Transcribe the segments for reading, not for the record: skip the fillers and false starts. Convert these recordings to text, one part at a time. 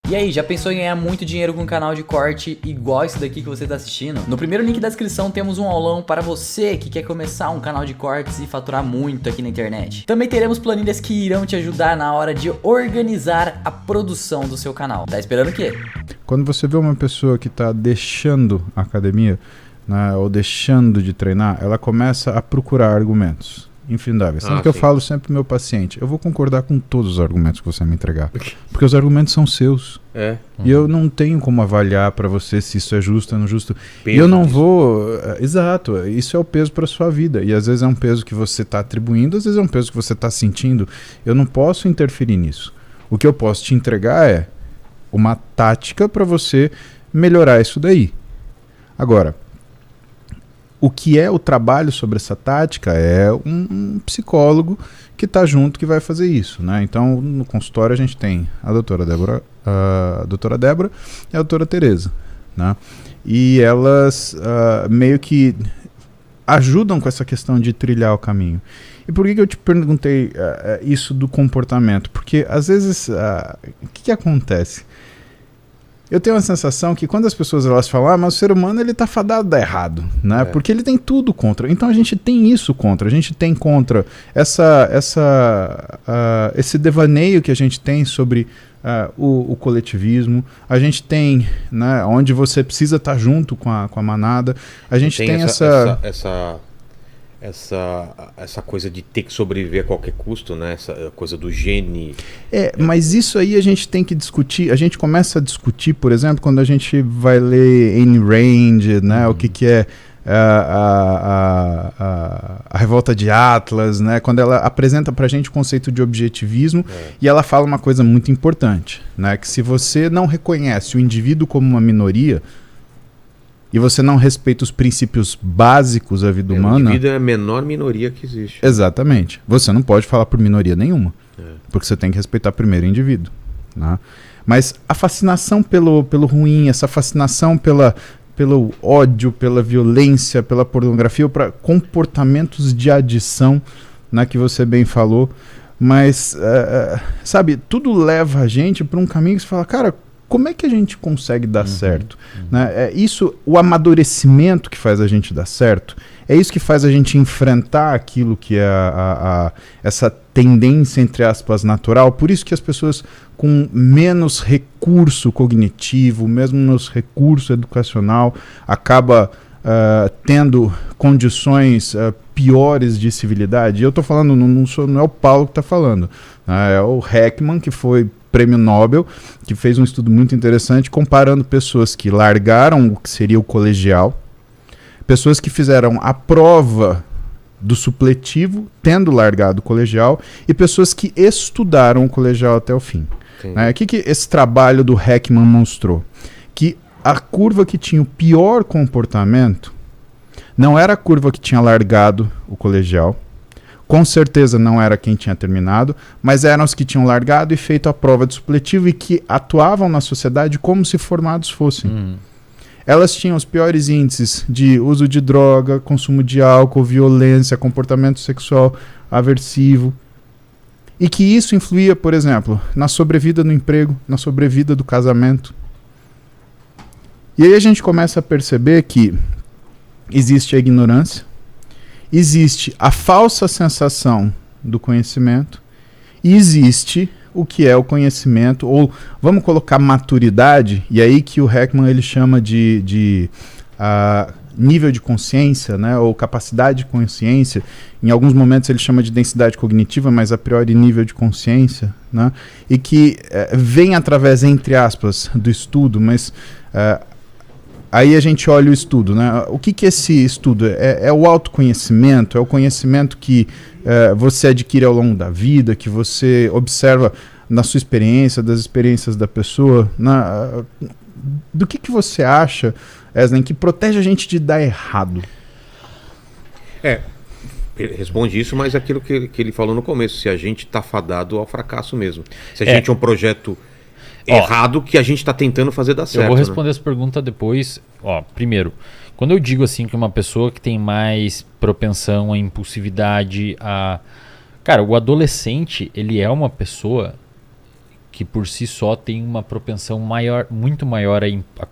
E aí, já pensou em ganhar muito dinheiro com um canal de corte igual esse daqui que você está assistindo? No primeiro link da descrição temos um aulão para você que quer começar um canal de cortes e faturar muito aqui na internet. Também teremos planilhas que irão te ajudar na hora de organizar a produção do seu canal. Tá esperando o quê? Quando você vê uma pessoa que está deixando a academia, né, ou deixando de treinar, ela começa a procurar argumentos infindáveis. Tanto que eu falo sempre pro meu paciente, eu vou concordar com todos os argumentos que você me entregar, porque os argumentos são seus. E eu não tenho como avaliar para você se isso é justo ou não justo. E eu não vou... Exato, isso é o peso para sua vida. E às vezes é um peso que você está atribuindo, às vezes é um peso que você está sentindo. Eu não posso interferir nisso. O que eu posso te entregar é uma tática para você melhorar isso daí. Agora, o que é o trabalho sobre essa tática é um psicólogo que está junto que vai fazer isso, né? Então, no consultório a gente tem a doutora Débora e a doutora Tereza, né? E elas meio que ajudam com essa questão de trilhar o caminho. E por que eu te perguntei isso do comportamento? Porque, às vezes, o que acontece? Eu tenho uma sensação que quando as pessoas elas falam, mas o ser humano ele tá fadado a dar errado, né? Porque ele tem tudo contra. Então a gente tem isso contra. A gente tem contra esse devaneio que a gente tem sobre o coletivismo. A gente tem, né, onde você precisa estar junto com a manada. A gente tem essa coisa de ter que sobreviver a qualquer custo, né? Essa coisa do gene. Mas isso aí a gente tem que discutir. A gente começa a discutir, por exemplo, quando a gente vai ler Ayn Rand, né? O que é a revolta de Atlas, né? Quando ela apresenta pra gente o conceito de objetivismo e ela fala uma coisa muito importante, né? Que se você não reconhece o indivíduo como uma minoria, e você não respeita os princípios básicos da vida humana... O indivíduo é a menor minoria que existe. Exatamente. Você não pode falar por minoria nenhuma. Porque você tem que respeitar primeiro o indivíduo. Né? Mas a fascinação pelo ruim, essa fascinação pelo ódio, pela violência, pela pornografia, ou para comportamentos de adição, né, que você bem falou. Mas, sabe, tudo leva a gente para um caminho que você fala, cara... Como é que a gente consegue dar certo? Né? É isso, o amadurecimento que faz a gente dar certo, é isso que faz a gente enfrentar aquilo que é essa tendência, entre aspas, natural. Por isso que as pessoas com menos recurso cognitivo, menos recurso educacional, acabam tendo condições piores de civilidade. E eu estou falando, não é o Paulo que está falando, né? É o Heckman, que foi prêmio Nobel, que fez um estudo muito interessante comparando pessoas que largaram o que seria o colegial, pessoas que fizeram a prova do supletivo, tendo largado o colegial, e pessoas que estudaram o colegial até o fim. O que esse trabalho do Heckman mostrou? Que a curva que tinha o pior comportamento não era a curva que tinha largado o colegial, com certeza não era quem tinha terminado, mas eram os que tinham largado e feito a prova de supletivo e que atuavam na sociedade como se formados fossem. Elas tinham os piores índices de uso de droga, consumo de álcool, violência, comportamento sexual aversivo. E que isso influía, por exemplo, na sobrevida do emprego, na sobrevida do casamento. E aí a gente começa a perceber que existe a ignorância, existe a falsa sensação do conhecimento e existe o que é o conhecimento, ou vamos colocar maturidade, e aí que o Heckman ele chama de nível de consciência, né, ou capacidade de consciência. Em alguns momentos ele chama de densidade cognitiva, mas a priori nível de consciência, né, e que vem através, entre aspas, do estudo, mas... aí a gente olha o estudo, né? O que é esse estudo? É o autoconhecimento, é o conhecimento que você adquire ao longo da vida, que você observa na sua experiência, das experiências da pessoa. Do que você acha, Eslen, que protege a gente de dar errado? Responde isso, mas aquilo que ele falou no começo, se a gente está fadado ao fracasso mesmo. Se a gente é um projeto... errado que a gente está tentando fazer dar certo. Eu vou responder essa pergunta depois. Primeiro, quando eu digo assim que uma pessoa que tem mais propensão à impulsividade, Cara, o adolescente, ele é uma pessoa que por si só tem uma propensão muito maior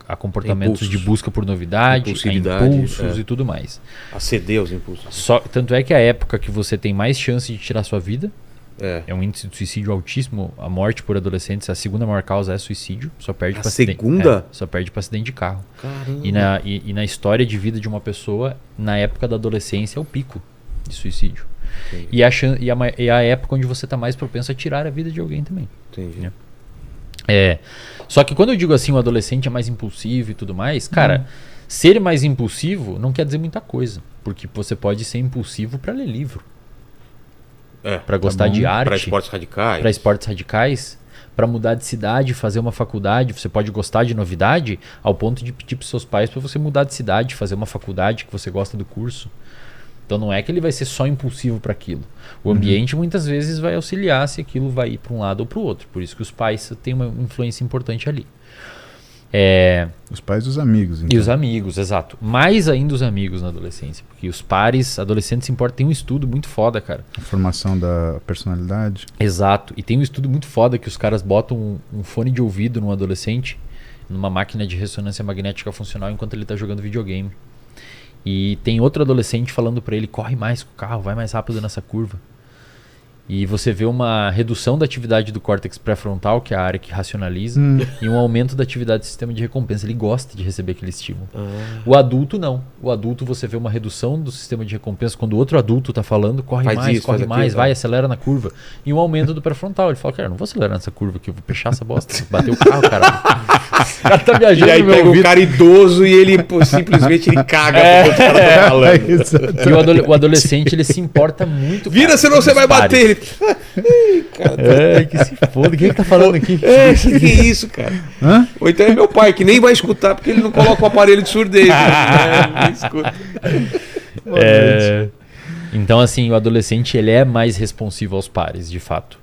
a comportamentos Impulsos. de busca por novidade, a Impulsividade, impulsos e tudo mais. A ceder aos impulsos. Tanto é que a época que você tem mais chance de tirar sua vida É. um índice de suicídio altíssimo. A morte por adolescentes, a segunda maior causa é suicídio. Só perde A pra segunda? só perde para acidente de carro. Caramba. E na história de vida de uma pessoa, na época da adolescência, é o pico de suicídio. Entendi. E a época onde você está mais propenso a tirar a vida de alguém também. Entendi. Só que quando eu digo assim, o adolescente é mais impulsivo e tudo mais, cara, ser mais impulsivo não quer dizer muita coisa. Porque você pode ser impulsivo para ler livro, para gostar de arte, Para esportes radicais. para esportes radicais, para mudar de cidade, fazer uma faculdade. Você pode gostar de novidade ao ponto de pedir para seus pais para você mudar de cidade, fazer uma faculdade que você gosta do curso. Então não é que ele vai ser só impulsivo para aquilo. O ambiente muitas vezes vai auxiliar se aquilo vai ir para um lado ou para o outro. Por isso que os pais têm uma influência importante ali. Os pais e os amigos. Então. E os amigos, exato. Mais ainda os amigos na adolescência. Porque os pares, adolescentes se importam. Tem um estudo muito foda, cara. A formação da personalidade. Exato. E tem um estudo muito foda que os caras botam um fone de ouvido num adolescente, numa máquina de ressonância magnética funcional, enquanto ele tá jogando videogame. E tem outro adolescente falando pra ele: corre mais com o carro, vai mais rápido nessa curva. E você vê uma redução da atividade do córtex pré-frontal, que é a área que racionaliza, e um aumento da atividade do sistema de recompensa. Ele gosta de receber aquele estímulo. O adulto não. O adulto, você vê uma redução do sistema de recompensa. Quando o outro adulto tá falando, corre Faz mais, isso, corre faz mais, aquilo, vai, acelera na curva. E um aumento do pré-frontal. Ele fala: cara, não vou acelerar nessa curva aqui, eu vou fechar essa bosta. Bater o carro, cara. O cara tá viajando E aí no meu pega um ouvido. cara idoso e ele simplesmente ele caga porque o cara tá falando. Exato. E o adolescente, ele se importa muito. Vira, cara, senão com você os vai pares. bater. Ele... Que se foda. Quem é que tá falando aqui? que é isso, cara? Hã? Ou então é meu pai, que nem vai escutar, porque ele não coloca o aparelho de surdez. Não escuta. Então, assim, o adolescente, ele é mais responsivo aos pares, de fato.